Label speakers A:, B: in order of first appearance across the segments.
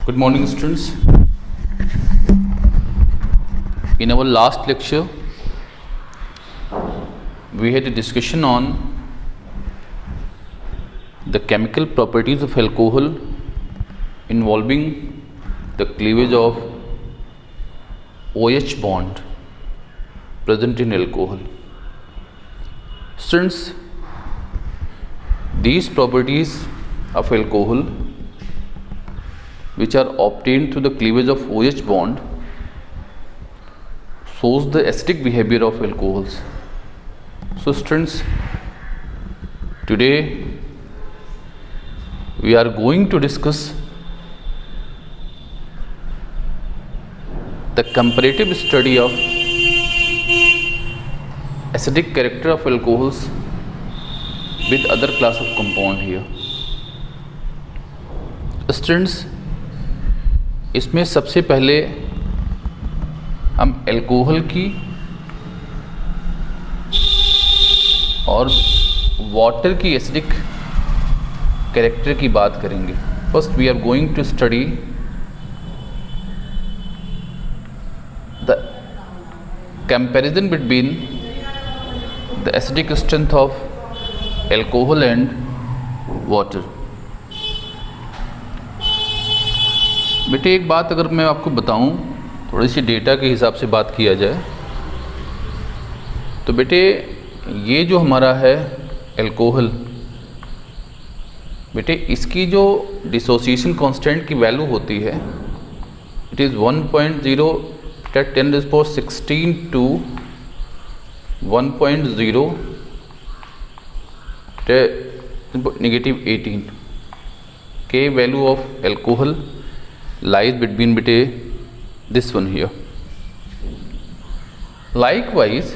A: Good morning, students. In our last lecture, we had a discussion on the chemical properties of alcohol involving the cleavage of OH bond present in alcohol. Since these properties of alcohol which are obtained through the cleavage of OH bond shows the acidic behavior of alcohols. So students, today we are going to discuss the comparative study of acidic character of alcohols with other class of compound here. Students, इसमें सबसे पहले हम alcohol की और water की acidic character की बात करेंगे. First we are going to study the comparison between the acidic strength of alcohol and water. बेटे एक बात अगर मैं आपको बताऊं, थोड़ी सी डेटा के हिसाब से बात किया जाए तो बेटे ये जो हमारा है अल्कोहल, बेटे इसकी जो डिसोसिएशन कांस्टेंट की वैल्यू होती है इट इज़ 1.0 × 10⁻16 टू 1.0 -18 के value of alcohol lies between bete this one here. Likewise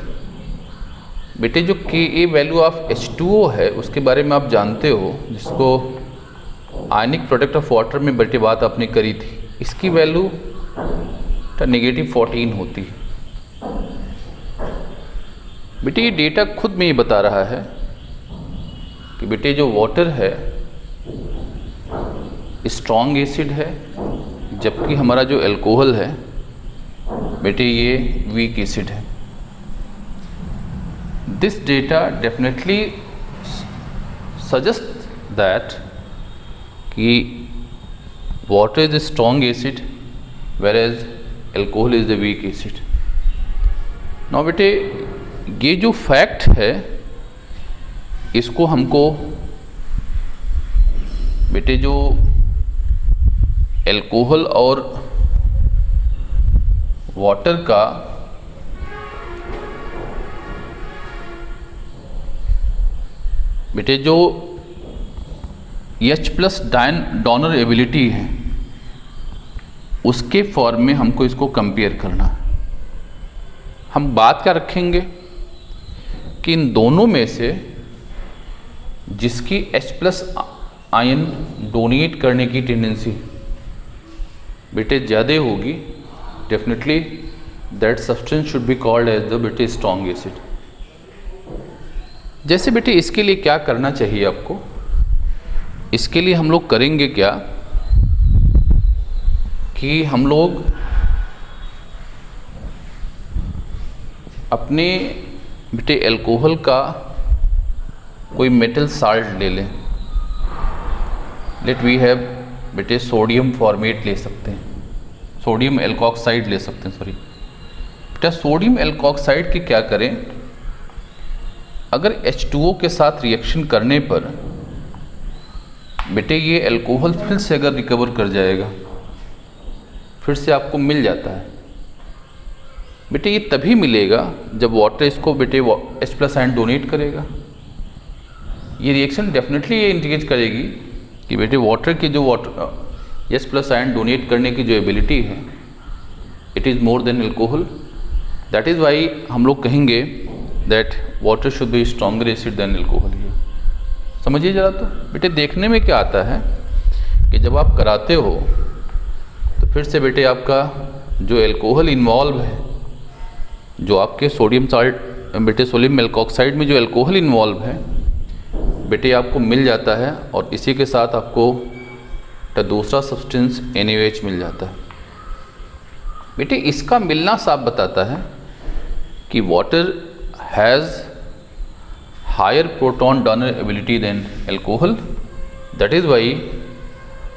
A: बेटे जो Ka वैल्यू ऑफ H2O है उसके बारे में आप जानते हो, जिसको आयनिक प्रोडक्ट ऑफ वाटर में बेटे बात आपने करी थी, इसकी वैल्यू -14 होती है. बेटे ये डेटा खुद में ये बता रहा है कि बेटे जो वाटर है स्ट्रॉन्ग एसिड है, जबकि हमारा जो अल्कोहल है बेटे ये वीक एसिड है. This data definitely suggest that कि water is a strong acid where as alcohol is the weak acid. Now बेटे ये जो फैक्ट है इसको हमको बेटे जो अल्कोहल और वाटर का बेटे जो H+ डोनर एबिलिटी है उसके फॉर्म में हमको इसको कंपेयर करना है. हम बात क्या रखेंगे कि इन दोनों में से जिसकी H+ आयन डोनेट करने की टेंडेंसी बेटे ज़्यादा होगी, definitely that substance should be called as the बेटे स्ट्रॉन्ग एसिड. जैसे बेटे इसके लिए क्या करना चाहिए आपको, इसके लिए हम लोग करेंगे क्या कि हम लोग अपने बेटे अल्कोहल का कोई मेटल साल्ट ले लें. लेट वी हैव बेटे सोडियम फॉर्मेट ले सकते हैं, सोडियम एल्कोक्साइड ले सकते हैं. सॉरी बेटा सोडियम एल्कोक्साइड की क्या करें, अगर H2O के साथ रिएक्शन करने पर बेटे ये अल्कोहल फिर से अगर रिकवर कर जाएगा, फिर से आपको मिल जाता है. बेटे ये तभी मिलेगा जब वाटर इसको बेटे H+ आयन डोनेट करेगा. ये रिएक्शन डेफिनेटली ये इंडिकेट करेगी कि बेटे वाटर की जो H+ आयन डोनेट करने की जो एबिलिटी है it is more than alcohol. That is why हम लोग कहेंगे that water should be stronger acid than alcohol. समझिए ज़रा. तो बेटे देखने में क्या आता है कि जब आप कराते हो तो फिर से बेटे आपका जो अल्कोहल इन्वॉल्व है, जो आपके सोडियम साल्ट बेटे सोडियम एल्कोक्साइड में जो अल्कोहल इन्वॉल्व है बेटे आपको मिल जाता है, और इसी के साथ आपको तो दूसरा सब्सटेंस NaOH मिल जाता है। बेटे इसका मिलना साफ बताता है कि water has higher proton donor ability than alcohol, that is why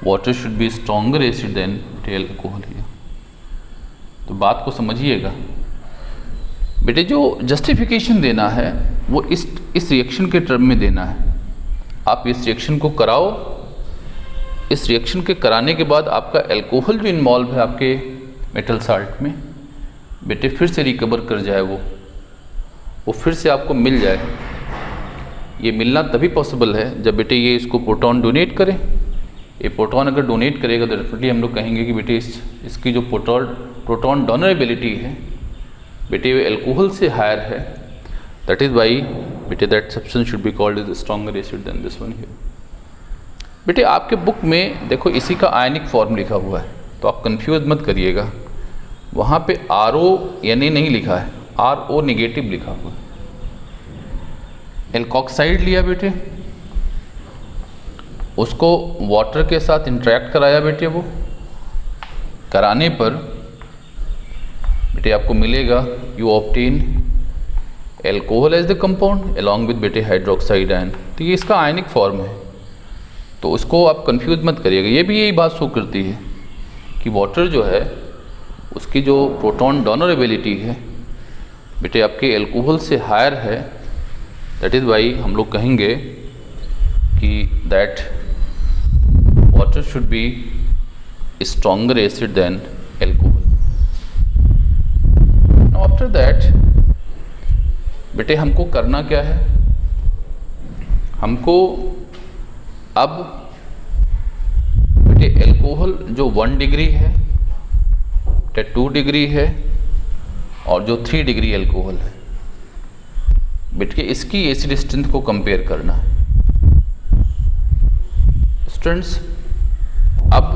A: water should be stronger acid than alcohol. तो बात को समझिएगा बेटे, जो जस्टिफिकेशन देना है वो इस रिएक्शन के टर्म में देना है। आप इस रिएक्शन को कराओ, इस रिएक्शन के कराने के बाद आपका एल्कोहल जो इन्वॉल्व है आपके मेटल साल्ट में बेटे फिर से रिकवर कर जाए, वो फिर से आपको मिल जाए। ये मिलना तभी पॉसिबल है जब बेटे ये इसको प्रोटॉन डोनेट करे। ये प्रोटॉन अगर डोनेट करेगा तो डेफिनेटली हम लोग कहेंगे कि बेटे इसकी जो प्रोटॉन डोनर एबिलिटी है बेटे वो एल्कोहल से हायर है, दैट इज़ वाई बेटे that substance should be called is stronger acid than this one here. बेटे आपके बुक में देखो इसी का आयनिक फॉर्म लिखा हुआ है, तो आप कंफ्यूज मत करिएगा। वहाँ पे RO Na नहीं लिखा है, RO नेगेटिव लिखा हुआ है। एल्कोक्साइड लिया बेटे, उसको वाटर के साथ इंटरेक्ट कराया बेटे, वो कराने पर बेटे आपको मिलेगा you obtain alcohol as the compound along with बेटे हाइड्रोक्साइड आयन। तो ये इसका आयनिक फॉर्म है, तो उसको आप कंफ्यूज मत करिएगा। ये भी यही बात शो करती है कि वाटर जो है उसकी जो प्रोटॉन डोनर एबिलिटी है बेटे आपके एल्कोहल से हायर है, दैट इज़ वाई हम लोग कहेंगे कि that water should be stronger acid than alcohol. After that बेटे हमको करना क्या है, हमको अब बेटे एल्कोहल जो 1 डिग्री है, 2 डिग्री है और जो 3 डिग्री एल्कोहल है बेटे इसकी एसिड स्ट्रेंथ को कंपेयर करना है। स्टूडेंट्स अब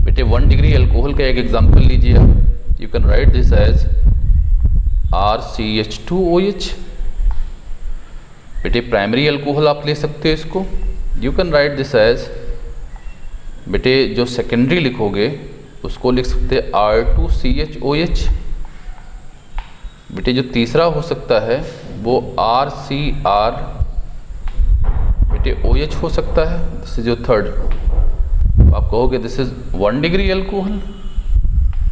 A: बेटे 1 डिग्री एल्कोहल का एक एग्जांपल लीजिए आप। You can write this as RCH2OH। बेटे प्राइमरी एल्कोहल आप ले सकते हो इसको। You can write this as बेटे जो सेकेंडरी लिखोगे उसको लिख सकते हैं R2CHOH। बेटे जो तीसरा हो सकता है वो RCR बेटे OH हो सकता है। This is your third. आप कहोगे this is 1 degree alcohol,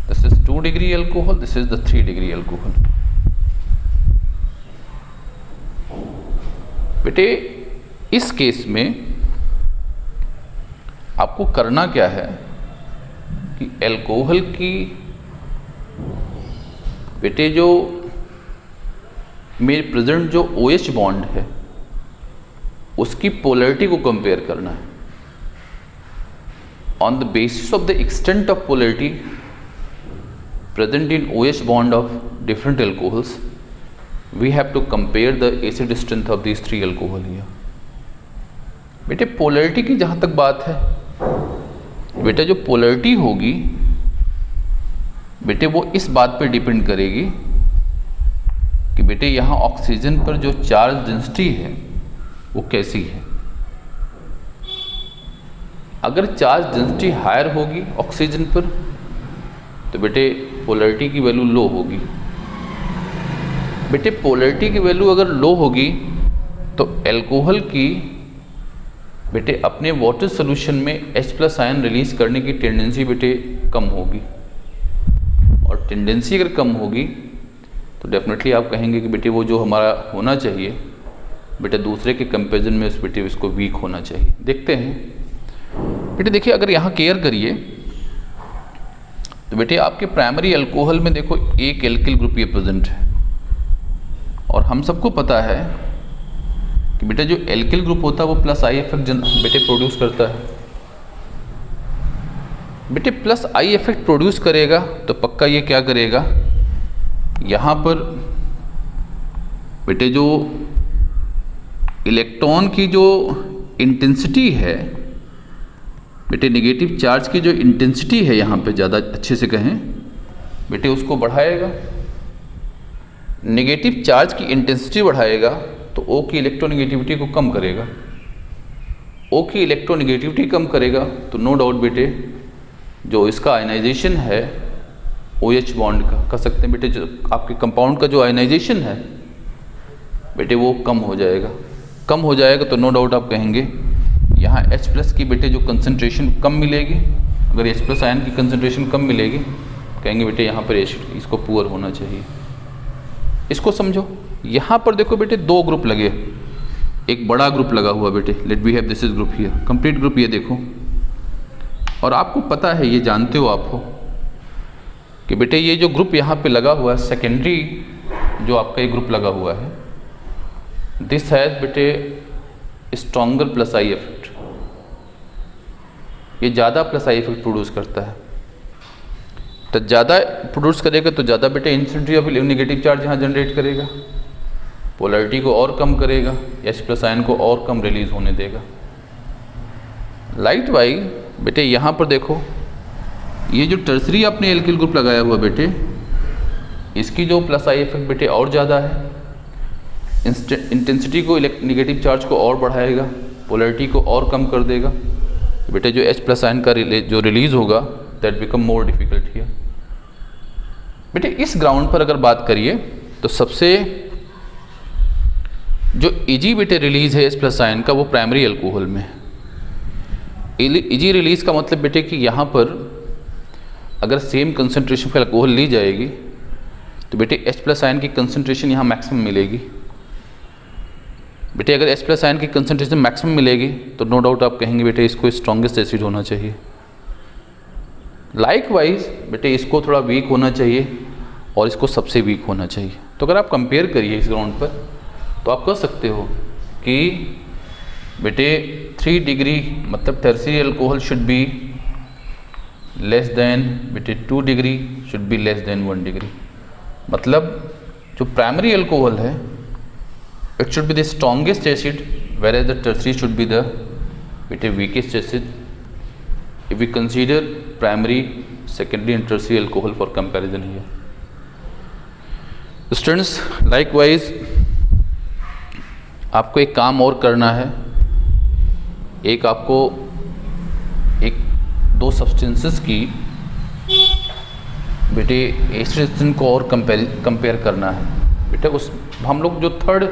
A: this is 2 degree alcohol, this is the 3 degree alcohol. बेटे इस केस में आपको करना क्या है कि एल्कोहल की बेटे जो में प्रेजेंट जो OH बॉन्ड है उसकी पोलैरिटी को कंपेयर करना है। On the basis of the extent of polarity present in OH bond of different alcohols, we have to compare the acid strength of these 3 alcohol here. बेटे polarity की जहाँ तक बात है, बेटा जो पोलैरिटी होगी बेटे वो इस बात पर डिपेंड करेगी कि बेटे यहाँ ऑक्सीजन पर जो चार्ज डेंसिटी है वो कैसी है। अगर चार्ज डेंसिटी हायर होगी ऑक्सीजन पर तो बेटे पोलैरिटी की वैल्यू लो होगी। बेटे पोलैरिटी की वैल्यू अगर लो होगी तो एल्कोहल की बेटे अपने वाटर सोल्यूशन में H+ आयन रिलीज करने की टेंडेंसी बेटे कम होगी, और टेंडेंसी अगर कम होगी तो डेफिनेटली आप कहेंगे कि बेटे वो जो हमारा होना चाहिए बेटे दूसरे के कंपैरिजन में उस बेटे उसको वीक होना चाहिए। देखते हैं बेटे, देखिए अगर यहाँ केयर करिए तो बेटे आपके प्राइमरी अल्कोहल में देखो एक एल्किल ग्रुप ये प्रेजेंट है, और हम सबको पता है कि बेटे जो एल्किल ग्रुप होता है वो +I इफेक्ट बेटे प्रोड्यूस करता है। बेटे +I इफेक्ट प्रोड्यूस करेगा तो पक्का ये क्या करेगा, यहाँ पर बेटे जो इलेक्ट्रॉन की जो इंटेंसिटी है बेटे नेगेटिव चार्ज की जो इंटेंसिटी है यहाँ पे ज़्यादा अच्छे से कहें बेटे उसको बढ़ाएगा। नेगेटिव चार्ज की इंटेंसिटी बढ़ाएगा तो O की इलेक्ट्रोनेगेटिविटी को कम करेगा। O की इलेक्ट्रोनेगेटिविटी कम करेगा, तो नो डाउट बेटे जो इसका आयनाइजेशन है OH बॉन्ड का, कह सकते हैं बेटे जो आपके कंपाउंड का जो आयनाइजेशन है बेटे वो कम हो जाएगा। कम हो जाएगा तो नो डाउट आप कहेंगे यहाँ H+ की बेटे जो कंसंट्रेशन कम मिलेगी। अगर H+ आयन की कंसंट्रेशन कम मिलेगी कहेंगे बेटे यहाँ पर एसिड इसको पुअर होना चाहिए। इसको समझो। यहाँ पर देखो बेटे दो ग्रुप लगे, एक बड़ा ग्रुप लगा हुआ बेटे, let we have this is group here, complete group ये देखो। और आपको पता है, ये जानते हो आप हो कि बेटे ये जो ग्रुप यहाँ पे लगा हुआ है सेकेंडरी जो आपका ये ग्रुप लगा हुआ है, दिस हैज बेटे स्ट्रॉन्गर प्लस आई इफेक्ट, ये ज़्यादा प्लस आई इफेक्ट प्रोड्यूस करता है। तो ज़्यादा प्रोड्यूस करेगा तो ज़्यादा बेटे इंटेंसिटी ऑफ नेगेटिव चार्ज यहाँ जनरेट करेगा, पोलैरिटी को और कम करेगा, H+ आयन को और कम रिलीज होने देगा। लाइट वाइज बेटे यहाँ पर देखो ये जो टर्सरी आपने एल्किल ग्रुप लगाया हुआ बेटे, इसकी जो प्लस आई इफेक्ट बेटे और ज़्यादा है, इंटेंसिटी को नेगेटिव चार्ज को और बढ़ाएगा, पोलैरिटी को और कम कर देगा। बेटे जो H+ आयन का जो रिलीज होगा that become more difficult here. बेटे इस ग्राउंड पर अगर बात करिए तो सबसे जो इजी बेटे रिलीज है H+ आयन का वो प्राइमरी अल्कोहल में है। इजी रिलीज का मतलब बेटे कि यहाँ पर अगर सेम कंसंट्रेशन का अल्कोहल ली जाएगी तो बेटे H+ आयन की कंसंट्रेशन यहाँ मैक्सिमम मिलेगी। बेटे अगर H+ आयन की कंसंट्रेशन मैक्सिमम मिलेगी तो नो डाउट आप कहेंगे बेटे इसको स्ट्रॉन्गेस्ट एसिड होना चाहिए। लाइक वाइज बेटे इसको थोड़ा वीक होना चाहिए और इसको सबसे वीक होना चाहिए। तो अगर आप कंपेयर करिए इस ग्राउंड पर तो आप कह सकते हो कि बेटे 3 डिग्री मतलब tertiary alcohol should be less than बेटे 2 degree should be less than 1 degree. मतलब जो प्राइमरी अल्कोहल है it should be the strongest acid where as the tertiary should be the बेटे weakest acid if we consider primary secondary and tertiary alcohol for comparison here. Students likewise आपको एक काम और करना है, एक आपको दो सब्सटेंसेस की बेटे एसिड को और कंपेयर करना है। बेटे उस हम लोग जो थर्ड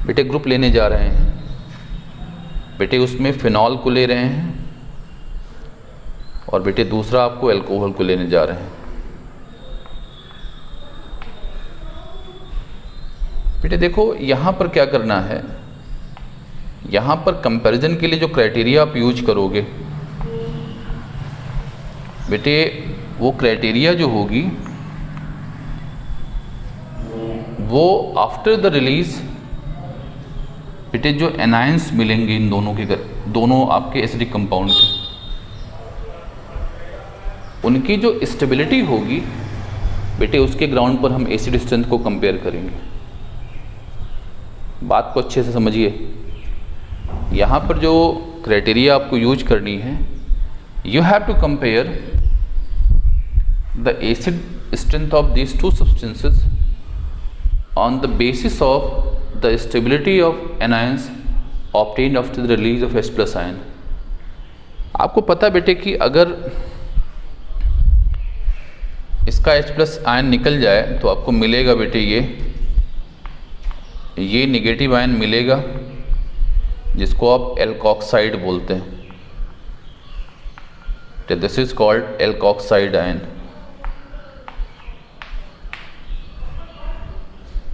A: बेटे ग्रुप लेने जा रहे हैं बेटे उसमें फिनॉल को ले रहे हैं और बेटे दूसरा आपको अल्कोहल को लेने जा रहे हैं। बेटे देखो यहाँ पर क्या करना है, यहाँ पर कंपैरिजन के लिए जो क्राइटेरिया आप यूज करोगे बेटे वो क्राइटेरिया जो होगी वो आफ्टर द रिलीज बेटे जो एनायंस मिलेंगे इन दोनों के दोनों आपके एसिडिक कंपाउंड के, उनकी जो स्टेबिलिटी होगी बेटे उसके ग्राउंड पर हम एसिड स्ट्रेंथ को कंपेयर करेंगे। बात को अच्छे से समझिए। यहाँ पर जो क्राइटेरिया आपको यूज करनी है, you have to compare the acid strength of these two substances on the basis of the stability of anions obtained after the release of H+ ion. आपको पता बेटे कि अगर इसका H+ आयन निकल जाए तो आपको मिलेगा बेटे ये नेगेटिव आयन मिलेगा जिसको आप एल्कोक्साइड बोलते हैं। This is called alkoxide ion.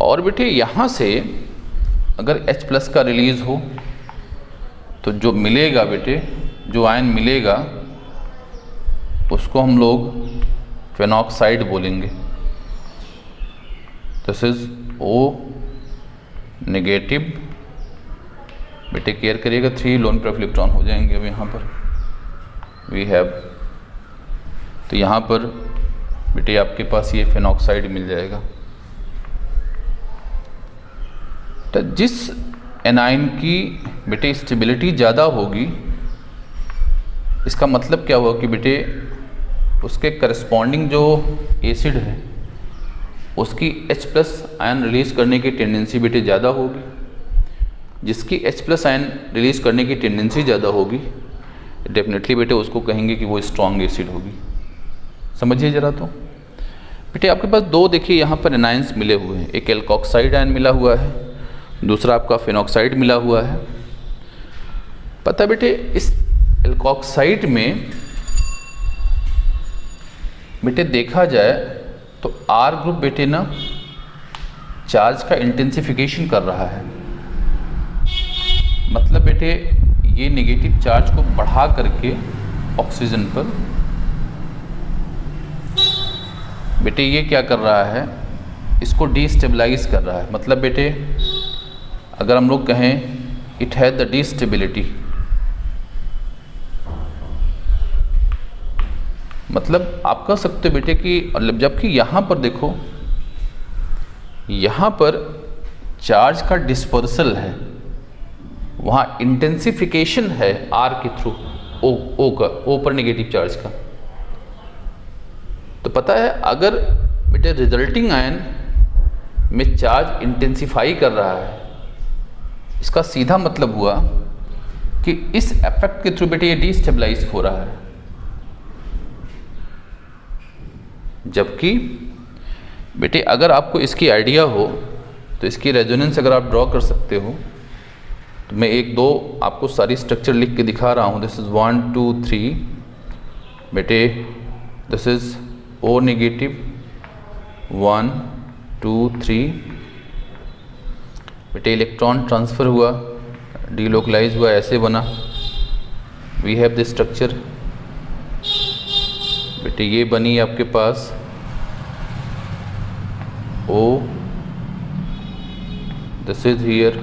A: और बेटे यहाँ से अगर H+ का रिलीज हो तो जो मिलेगा बेटे जो आयन मिलेगा उसको हम लोग फेनॉक्साइड बोलेंगे। दिस इज O नेगेटिव बेटे केयर करिएगा 3 लोन पर इलेक्ट्रॉन हो जाएंगे। अब यहाँ पर वी हैव, तो यहाँ पर बेटे आपके पास ये फेनॉक्साइड मिल जाएगा। तो जिस एनाइन की बेटे स्टेबिलिटी ज़्यादा होगी इसका मतलब क्या हुआ कि बेटे उसके करस्पॉन्डिंग जो एसिड है उसकी H+ आयन रिलीज करने की टेंडेंसी बेटे ज़्यादा होगी। जिसकी H+ आयन रिलीज करने की टेंडेंसी ज़्यादा होगी, डेफिनेटली बेटे उसको कहेंगे कि वो स्ट्रॉन्ग एसिड होगी। समझिए ज़रा। तो बेटे आपके पास दो देखिए यहाँ पर एनायंस मिले हुए हैं, एक एल्कोक्साइड आयन मिला हुआ है, दूसरा आपका फिनॉक्साइड मिला हुआ है। पता है बेटे इस एल्कोक्साइड में बेटे देखा जाए तो R ग्रुप बेटे ना चार्ज का इंटेंसिफिकेशन कर रहा है, मतलब बेटे ये नेगेटिव चार्ज को बढ़ा करके ऑक्सीजन पर बेटे ये क्या कर रहा है, इसको डिस्टेबलाइज कर रहा है। मतलब बेटे अगर हम लोग कहें इट हैज़ द डिस्टेबिलिटी, मतलब आप कह सकते हो बेटे कि मतलब जबकि यहाँ पर देखो, यहाँ पर चार्ज का डिस्पर्सल है, वहाँ इंटेंसिफिकेशन है R के थ्रू, O का, O पर नेगेटिव चार्ज का। तो पता है अगर बेटे रिजल्टिंग आयन में चार्ज इंटेंसिफाई कर रहा है, इसका सीधा मतलब हुआ कि इस इफेक्ट के थ्रू बेटे ये डिस्टेबलाइज हो रहा है। जबकि बेटे अगर आपको इसकी आइडिया हो तो इसकी रेजोनेंस अगर आप ड्रॉ कर सकते हो, तो मैं एक दो आपको सारी स्ट्रक्चर लिख के दिखा रहा हूँ। दिस इज़ 1 2 3 बेटे, दिस इज़ O नेगेटिव 1 2 3 बेटे, इलेक्ट्रॉन ट्रांसफ़र हुआ, डीलोकलाइज हुआ, ऐसे बना। वी हैव दिस स्ट्रक्चर बेटे, ये बनी आपके पास O, this is here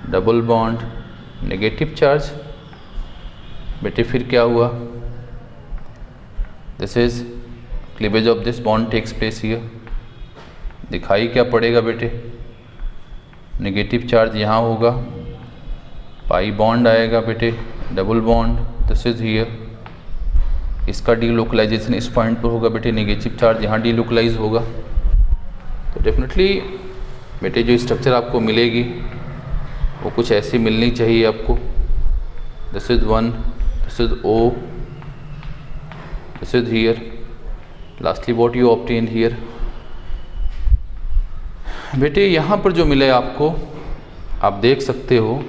A: double bond negative charge बेटे, फिर क्या हुआ, this is cleavage of this bond takes place here. दिखाई क्या पड़ेगा बेटे, नेगेटिव चार्ज यहाँ होगा, पाई बॉन्ड आएगा बेटे, double bond, this is here. इसका डीलोकलाइजेशन इस पॉइंट पर होगा बेटे, नेगेटिव चार्ज यहाँ डीलोकलाइज होगा। तो डेफिनेटली बेटे जो स्ट्रक्चर आपको मिलेगी वो कुछ ऐसी मिलनी चाहिए आपको। This is 1, this is O, this is here, lastly what you obtain here. बेटे यहाँ पर जो मिले आपको, आप देख सकते हो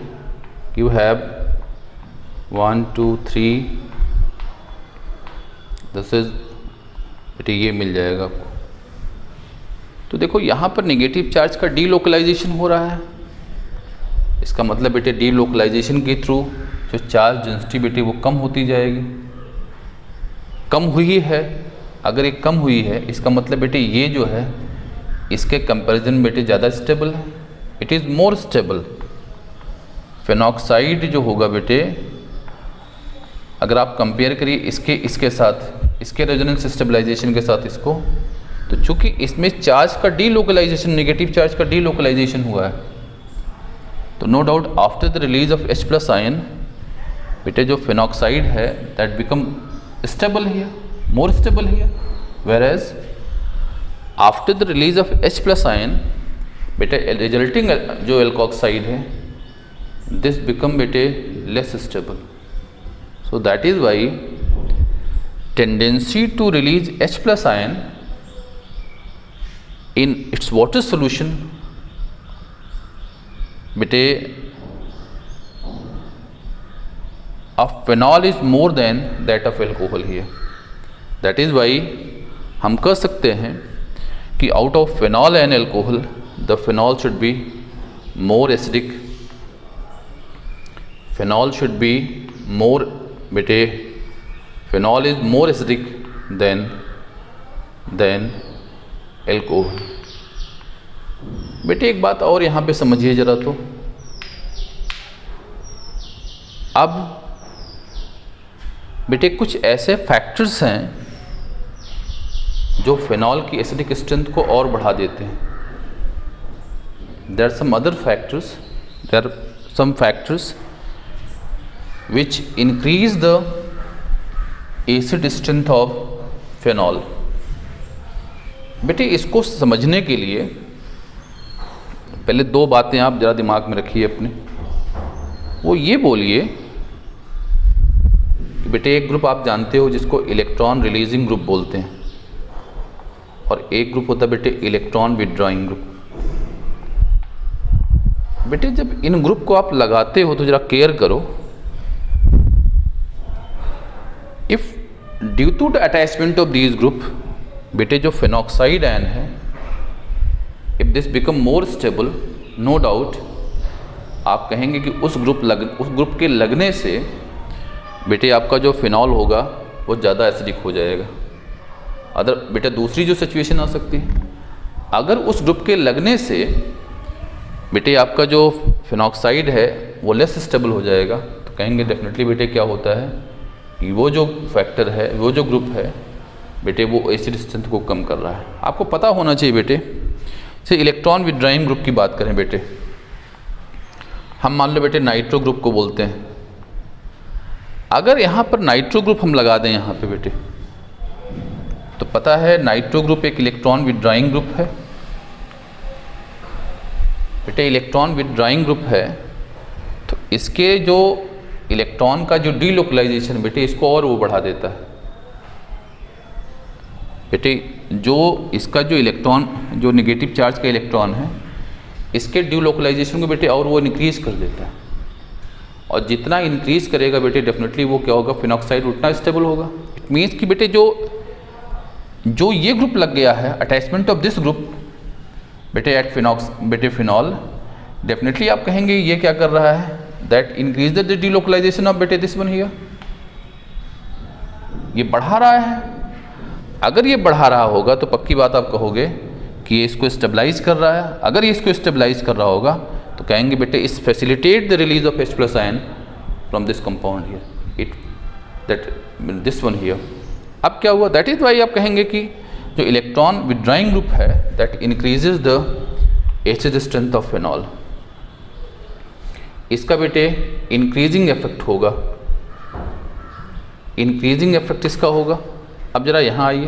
A: यू हैव 1 2 3, दिस इज बेटे ये मिल जाएगा आपको। तो देखो यहाँ पर नेगेटिव चार्ज का डीलोकलाइजेशन हो रहा है, इसका मतलब बेटे डीलोकलाइजेशन के थ्रू जो चार्ज डेंसिटी बेटे वो कम होती जाएगी। कम हुई है, अगर ये कम हुई है इसका मतलब बेटे ये जो है इसके कंपैरिजन बेटे ज़्यादा स्टेबल है, it is more stable. Phenoxide जो होगा बेटे, अगर आप कंपेयर करिए इसके साथ, इसके रेजोनेंस स्टेबलाइजेशन के साथ इसको, तो चूंकि इसमें चार्ज का डीलोकलाइजेशन, नेगेटिव चार्ज का डीलोकलाइजेशन हुआ है, तो no doubt after the release of H+ ion बेटे जो फिनॉक्साइड है that become stable here, more stable here, where as after the release of H+ ion बेटे रिजल्टिंग जो एल्कोक्साइड है दिस बिकम बेटे less stable. So that is why tendency to release H+ ion in its water solution beta of phenol is more than that of alcohol here. That is why हम कह सकते हैं कि out of phenol and alcohol the phenol should be more acidic, phenol should be more बेटे, phenol is more acidic than alcohol। बेटे एक बात और यहाँ पे समझिए जरा। तो अब बेटे कुछ ऐसे फैक्टर्स हैं जो फिनॉल की एसिडिक स्ट्रेंथ को और बढ़ा देते हैं। There are some other factors, there are some factors which increase the acid strength of phenol। बेटे इसको समझने के लिए पहले दो बातें आप ज़रा दिमाग में रखिए अपने। वो ये बोलिए कि बेटे एक ग्रुप आप जानते हो जिसको इलेक्ट्रॉन रिलीजिंग ग्रुप बोलते हैं, और एक ग्रुप होता है बेटे इलेक्ट्रॉन विथड्रॉइंग ग्रुप। बेटे जब इन ग्रुप को आप लगाते हो तो ज़रा केयर करो। If due to the attachment of these group, बेटे जो फिनॉक्साइड आयन है, if this become more stable, no doubt आप कहेंगे कि उस ग्रुप के लगने से बेटे आपका जो फिनॉल होगा वो ज़्यादा एसिडिक हो जाएगा। अदर बेटा दूसरी जो सिचुएशन आ सकती है, अगर उस ग्रुप के लगने से बेटे आपका जो फिनॉक्साइड है वो लेस स्टेबल हो जाएगा, तो कहेंगे डेफिनेटली बेटे क्या होता है कि वो जो फैक्टर है, वो जो ग्रुप है बेटे वो एसिड स्ट्रेंथ को कम कर रहा है। आपको पता होना चाहिए बेटे। से इलेक्ट्रॉन विथड्रॉइंग ग्रुप की बात करें बेटे, हम मान लो बेटे नाइट्रो ग्रुप को बोलते हैं। अगर यहाँ पर नाइट्रो ग्रुप हम लगा दें यहाँ पे बेटे, तो पता है नाइट्रो ग्रुप एक इलेक्ट्रॉन विथड्रॉइंग ग्रुप है। बेटे इलेक्ट्रॉन विथड्रॉइंग ग्रुप है तो इसके जो इलेक्ट्रॉन का जो डीलोकलाइजेशन बेटे इसको और वो बढ़ा देता है। बेटे जो इसका जो इलेक्ट्रॉन, जो नेगेटिव चार्ज का इलेक्ट्रॉन है, इसके डीलोकलाइजेशन को बेटे और वो इंक्रीज कर देता है, और जितना इंक्रीज करेगा बेटे डेफिनेटली वो क्या होगा, फिनॉक्साइड उतना स्टेबल होगा। इट मीन्स कि बेटे जो ये ग्रुप लग गया है, अटैचमेंट ऑफ दिस ग्रुप बेटे एट बेटे फिनॉल, डेफिनेटली आप कहेंगे ये क्या कर रहा है, that increase the delocalization of बेटे दिस वन हियर, ये बढ़ा रहा है। अगर ये बढ़ा रहा होगा तो पक्की बात आप कहोगे कि ये इसको स्टेबलाइज कर रहा है। अगर ये इसको स्टेबलाइज कर रहा होगा तो कहेंगे बेटे इस facilitate the release of H+ ion from this compound here, it that this one here. अब क्या हुआ, दैट इज वाई आप कहेंगे कि जो इलेक्ट्रॉन विथड्रॉइंग ग्रुप है that increases the acid strength of phenol. इसका बेटे इंक्रीजिंग इफेक्ट होगा, इंक्रीजिंग इफेक्ट इसका होगा। अब जरा यहाँ आइए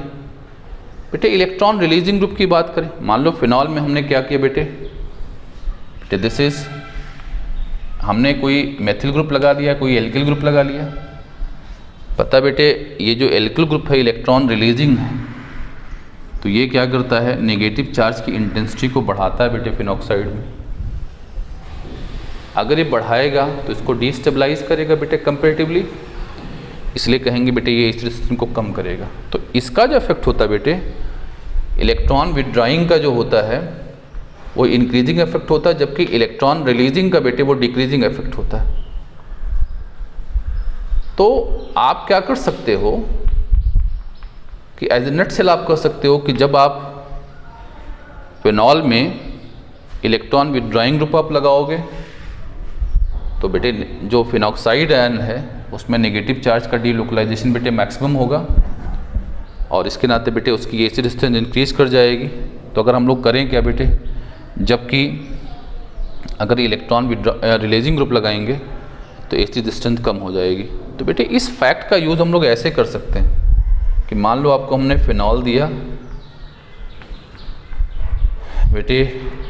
A: बेटे, इलेक्ट्रॉन रिलीजिंग ग्रुप की बात करें। मान लो फिनॉल में हमने क्या किया बेटे, दिस इज, हमने कोई मेथिल ग्रुप लगा दिया, कोई एल्किल ग्रुप लगा लिया। पता बेटे ये जो एल्किल ग्रुप है इलेक्ट्रॉन रिलीजिंग है, तो ये क्या करता है, नेगेटिव चार्ज की इंटेंसिटी को बढ़ाता है बेटे फिनॉक्साइड में। अगर ये बढ़ाएगा तो इसको डिस्टेबलाइज करेगा बेटे कंपैरेटिवली, इसलिए कहेंगे बेटे ये एसिड स्ट्रेंथ को कम करेगा। तो इसका जो इफेक्ट होता है बेटे इलेक्ट्रॉन विथड्रॉइंग का जो होता है वो इंक्रीजिंग इफेक्ट होता है, जबकि इलेक्ट्रॉन रिलीजिंग का बेटे वो डिक्रीजिंग इफेक्ट होता है। तो आप क्या कर सकते हो कि एज ए नटसेल आप कह सकते हो कि जब आप फिनॉल में इलेक्ट्रॉन विथड्रॉइंग ग्रुप आप लगाओगे तो बेटे जो फिनॉक्साइड आयन है उसमें नेगेटिव चार्ज का डीलोकलाइजेशन बेटे मैक्सिमम होगा, और इसके नाते बेटे उसकी एसिड स्ट्रेंथ इंक्रीज कर जाएगी। तो अगर हम लोग करें क्या बेटे, जबकि अगर इलेक्ट्रॉन रिलीजिंग ग्रुप लगाएंगे तो एसिड स्ट्रेंथ कम हो जाएगी। तो बेटे इस फैक्ट का यूज़ हम लोग ऐसे कर सकते हैं कि मान लो आपको हमने फिनॉल दिया बेटे,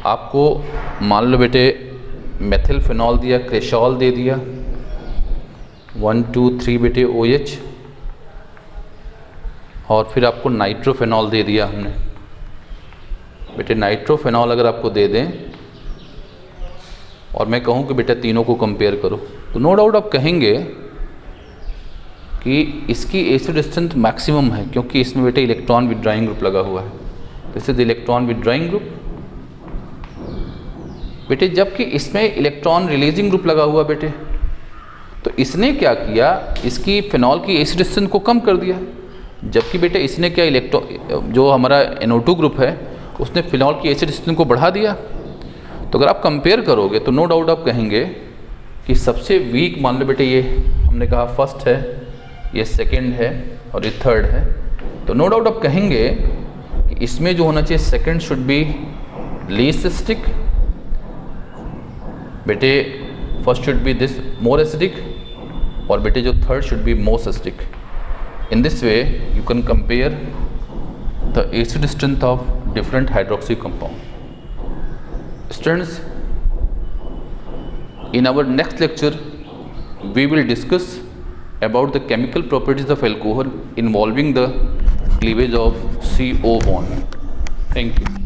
A: आपको मान लो बेटे मेथिल फिनॉल दिया, क्रेशॉल दे दिया, 1 2 3 बेटे OH, और फिर आपको नाइट्रोफेनॉल दे दिया हमने बेटे। नाइट्रोफेनॉल अगर आपको दे दें और मैं कहूँ कि बेटा तीनों को कंपेयर करो, तो नो डाउट आप कहेंगे कि इसकी एसिड स्ट्रेंथ मैक्सिमम है, क्योंकि इसमें बेटे इलेक्ट्रॉन विथड्रॉइंग ग्रुप लगा हुआ है। This is electron withdrawing group बेटे, जबकि इसमें इलेक्ट्रॉन रिलीजिंग ग्रुप लगा हुआ बेटे। तो इसने क्या किया, इसकी फिनॉल की एसिड स्ट्रेंथ को कम कर दिया, जबकि बेटे इसने क्या, इलेक्ट्रॉन जो हमारा NO2 ग्रुप है उसने फिनॉल की एसिड स्ट्रेंथ को बढ़ा दिया। तो अगर आप कंपेयर करोगे तो नो डाउट आप कहेंगे कि सबसे वीक, मान लो बेटे ये हमने कहा फर्स्ट है, ये सेकंड है और ये थर्ड है, तो नो डाउट आप कहेंगे कि इसमें जो होना चाहिए second should be least acidic बेटे, first should be this more acidic, और बेटे जो third should be most acidic. In this way you can compare the acid strength of different hydroxy compound. Students, in our next lecture, we will discuss about the chemical properties of alcohol involving the cleavage of CO bond. Thank you.